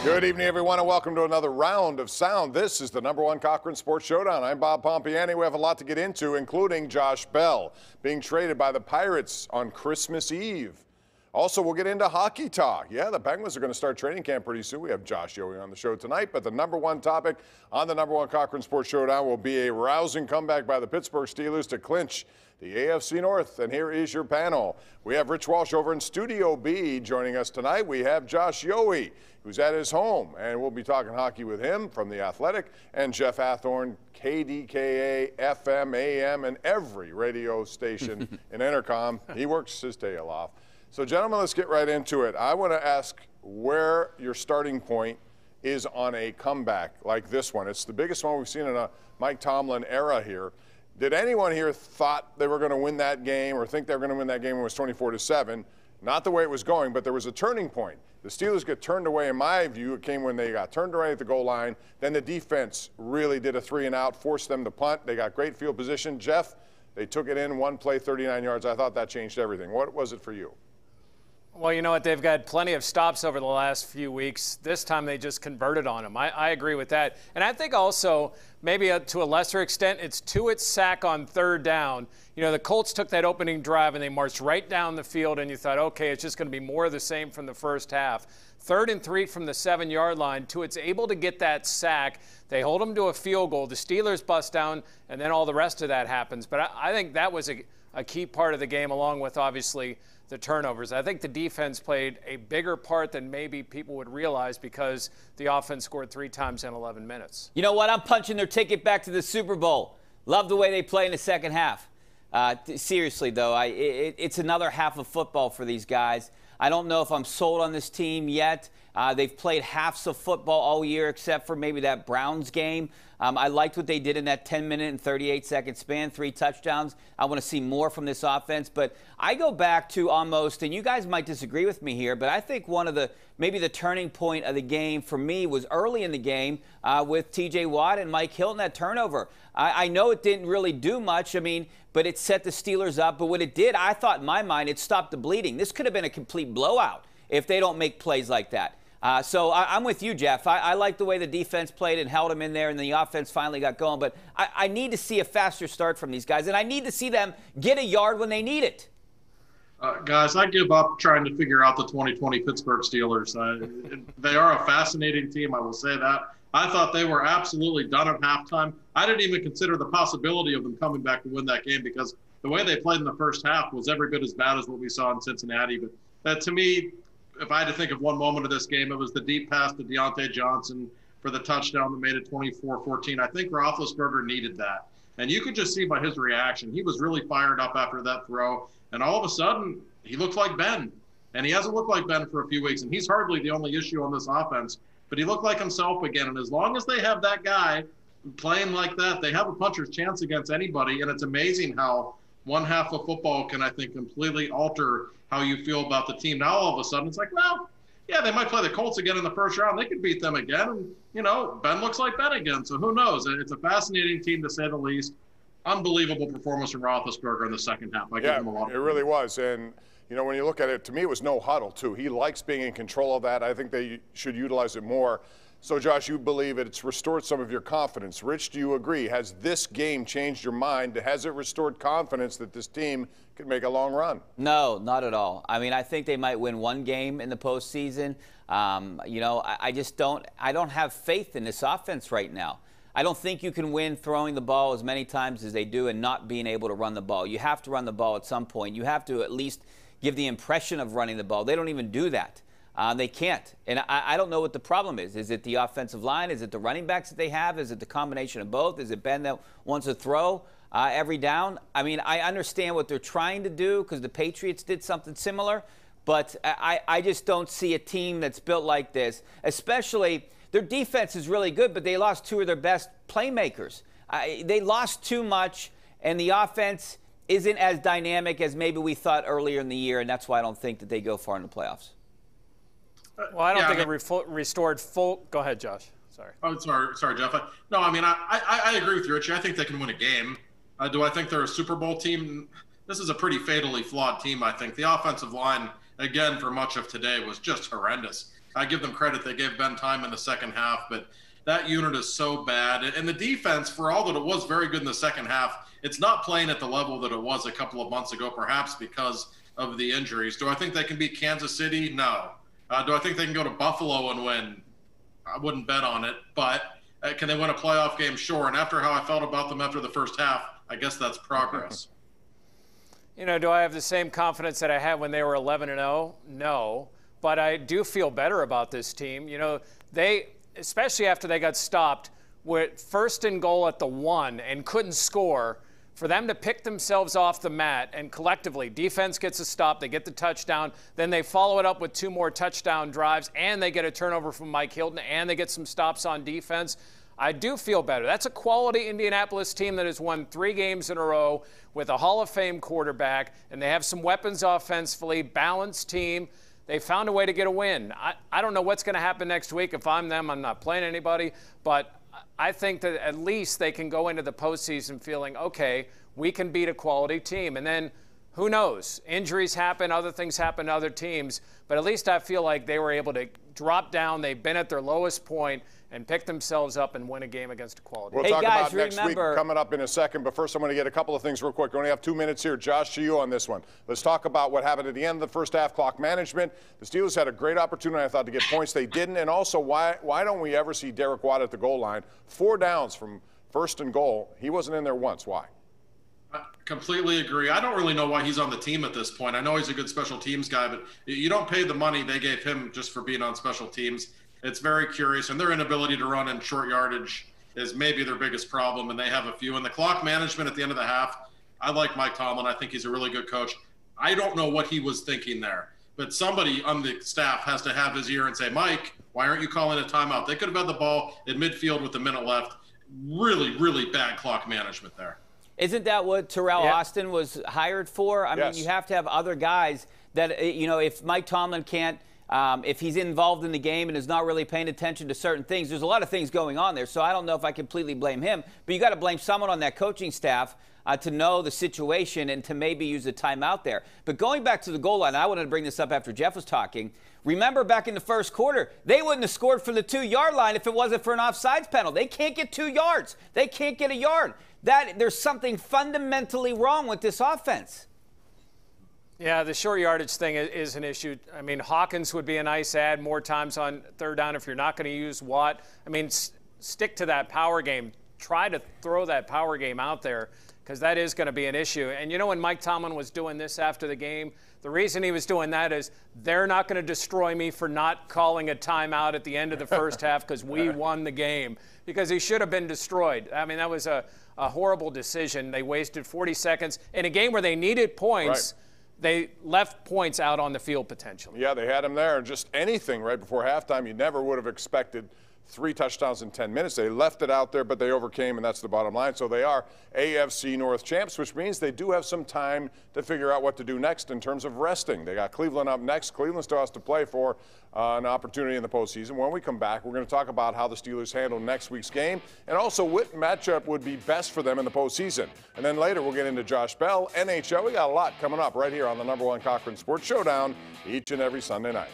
Good evening, everyone, and welcome to another round of sound. This is the #1 Cochran Sports Showdown. I'm Bob Pompeani. We have a lot to get into, including Josh Bell being traded by the Pirates on Christmas Eve. Also, we'll get into hockey talk. Yeah, the Penguins are going to start training camp pretty soon. We have Josh Yohe on the show tonight, but the #1 topic on the #1 Cochran Sports Showdown will be a rousing comeback by the Pittsburgh Steelers to clinch the AFC North. And here is your panel. We have Rich Walsh over in Studio B joining us tonight. We have Josh Yohe, who's at his home, and we'll be talking hockey with him from The Athletic, and Jeff Hathhorn, KDKA-FM, AM, and every radio station in Intercom. He works his tail off. So, gentlemen, let's get right into it. I want to ask where your starting point is on a comeback like this one. It's the biggest one we've seen in a Mike Tomlin era here. Did anyone here thought they were going to win that game or think they were going to win that game when it was 24-7? Not the way it was going, but there was a turning point. The Steelers get turned away, in my view. It came when they got turned away at the goal line. Then the defense really did a 3-and-out, forced them to punt. They got great field position. Jeff, they took it in, one play, 39 yards. I thought that changed everything. What was it for you? Well, you know what? They've got plenty of stops over the last few weeks. This time they just converted on them. I agree with that. And I think also, maybe to a lesser extent, it's Tuitt's sack on 3rd down. You know, the Colts took that opening drive and they marched right down the field, and you thought, okay, it's just going to be more of the same from the first half. 3rd and 3 from the 7-yard line. Tuitt's able to get that sack. They hold them to a field goal. The Steelers bust down, and then all the rest of that happens. But I think that was a key part of the game, along with, obviously, the turnovers. I think the defense played a bigger part than maybe people would realize because the offense scored 3 times in 11 minutes. You know what? I'm punching their ticket back to the Super Bowl. Love the way they play in the second half. Seriously, though, it's another half of football for these guys. I don't know if I'm sold on this team yet. They've played halves of football all year except for maybe that Browns game. I liked what they did in that 10-minute and 38-second span, 3 touchdowns. I want to see more from this offense. But I go back to almost, and you guys might disagree with me here, but I think one of maybe the turning point of the game for me was early in the game with T.J. Watt and Mike Hilton, that turnover. I know it didn't really do much, but it set the Steelers up. But what it did, I thought in my mind, it stopped the bleeding. This could have been a complete blowout if they don't make plays like that. So I'm with you, Jeff. I like the way the defense played and held them in there, and the offense finally got going. But I need to see a faster start from these guys, and I need to see them get a yard when they need it. Guys, I give up trying to figure out the 2020 Pittsburgh Steelers. They are a fascinating team, I will say that. I thought they were absolutely done at halftime. I didn't even consider the possibility of them coming back to win that game because the way they played in the first half was every bit as bad as what we saw in Cincinnati. But to me, if I had to think of one moment of this game, it was the deep pass to Deontay Johnson for the touchdown that made it 24-14. I think Roethlisberger needed that. And you could just see by his reaction, he was really fired up after that throw. And all of a sudden, he looked like Ben. And he hasn't looked like Ben for a few weeks. And he's hardly the only issue on this offense. But he looked like himself again. And as long as they have that guy playing like that, they have a puncher's chance against anybody. And it's amazing how one half of football can, I think, completely alter how you feel about the team. Now, all of a sudden, it's like, well, yeah, they might play the Colts again in the first round. They could beat them again. And, you know, Ben looks like Ben again. So who knows? It's a fascinating team, to say the least. Unbelievable performance from Roethlisberger in the second half. I give him a lot. It really was. And, you know, when you look at it, to me, it was no huddle, too. He likes being in control of that. I think they should utilize it more. So, Josh, you believe it's restored some of your confidence. Rich, do you agree? Has this game changed your mind? Has it restored confidence that this team could make a long run? No, not at all. I think they might win one game in the postseason. You know, I don't have faith in this offense right now. I don't think you can win throwing the ball as many times as they do and not being able to run the ball. You have to run the ball at some point. You have to at least give the impression of running the ball. They don't even do that. They can't. And I don't know what the problem is. Is it the offensive line? Is it the running backs that they have? Is it the combination of both? Is it Ben that wants to throw every down? I understand what they're trying to do because the Patriots did something similar, but I just don't see a team that's built like this, especially their defense is really good, but they lost 2 of their best playmakers. They lost too much, and the offense isn't as dynamic as maybe we thought earlier in the year, and that's why I don't think that they go far in the playoffs. Well, I don't think it restored full. Go ahead, Josh. Sorry. Oh, sorry, Jeff. No, I agree with you, Richie. I think they can win a game. Do I think they're a Super Bowl team? This is a pretty fatally flawed team, I think. The offensive line, again, for much of today was just horrendous. I give them credit. They gave Ben time in the second half, but that unit is so bad. And the defense, for all that it was very good in the second half, it's not playing at the level that it was a couple of months ago, perhaps because of the injuries. Do I think they can beat Kansas City? No. Do I think they can go to Buffalo and win? I wouldn't bet on it. But can they win a playoff game? Sure. And after how I felt about them after the first half, I guess that's progress. You know, do I have the same confidence that I had when they were 11-0? No. But I do feel better about this team. You know, they, especially after they got stopped, were first and goal at the 1 and couldn't score. For them to pick themselves off the mat and collectively, defense gets a stop, they get the touchdown, then they follow it up with 2 more touchdown drives, and they get a turnover from Mike Hilton, and they get some stops on defense. I do feel better. That's a quality Indianapolis team that has won 3 games in a row with a Hall of Fame quarterback, and they have some weapons offensively, balanced team. They found a way to get a win. I don't know what's going to happen next week. If I'm them, I'm not playing anybody, but I think that at least they can go into the postseason feeling, okay, we can beat a quality team. And then who knows? Injuries happen, other things happen to other teams, but at least I feel like they were able to drop down. They've been at their lowest point and pick themselves up and win a game against a quality. We'll talk about next week coming up in a second, but first I'm going to get a couple of things real quick. We only have 2 minutes here. Josh Yohe on this one. Let's talk about what happened at the end of the first half, clock management. The Steelers had a great opportunity, I thought, to get points. They didn't. And also, why don't we ever see Derek Watt at the goal line? 4 downs from first and goal. He wasn't in there once. Why? I completely agree. I don't really know why he's on the team at this point. I know he's a good special teams guy, but you don't pay the money they gave him just for being on special teams. It's very curious, and their inability to run in short yardage is maybe their biggest problem, and they have a few. And the clock management at the end of the half, I like Mike Tomlin. I think he's a really good coach. I don't know what he was thinking there, but somebody on the staff has to have his ear and say, Mike, why aren't you calling a timeout? They could have had the ball in midfield with a minute left. Really, really bad clock management there. Isn't that what Terrell Austin was hired for? I mean, you have to have other guys that, you know, if Mike Tomlin can't, if he's involved in the game and is not really paying attention to certain things, there's a lot of things going on there. So I don't know if I completely blame him, but you got to blame someone on that coaching staff to know the situation and to maybe use a timeout there. But going back to the goal line, I wanted to bring this up after Jeff was talking. Remember back in the first quarter, they wouldn't have scored from the 2-yard line if it wasn't for an offsides penalty. They can't get 2 yards. They can't get a yard. There's something fundamentally wrong with this offense. Yeah, the short yardage thing is an issue. I mean, Hawkins would be a nice add more times on third down if you're not going to use Watt. I mean, stick to that power game. Try to throw that power game out there because that is going to be an issue. And you know when Mike Tomlin was doing this after the game, the reason he was doing that is they're not going to destroy me for not calling a timeout at the end of the first half because we won the game, because he should have been destroyed. I mean, that was a horrible decision. They wasted 40 seconds in a game where they needed points. Right. They left points out on the field potentially. Yeah, they had him there. Just anything right before halftime, you never would have expected 3 touchdowns in 10 minutes. They left it out there, but they overcame, and that's the bottom line. So they are AFC North champs, which means they do have some time to figure out what to do next in terms of resting. They got Cleveland up next. Cleveland still has to play for an opportunity in the postseason. When we come back, we're going to talk about how the Steelers handle next week's game and also what matchup would be best for them in the postseason. And then later, we'll get into Josh Bell, NHL. We got a lot coming up right here on the #1 Cochran Sports Showdown each and every Sunday night.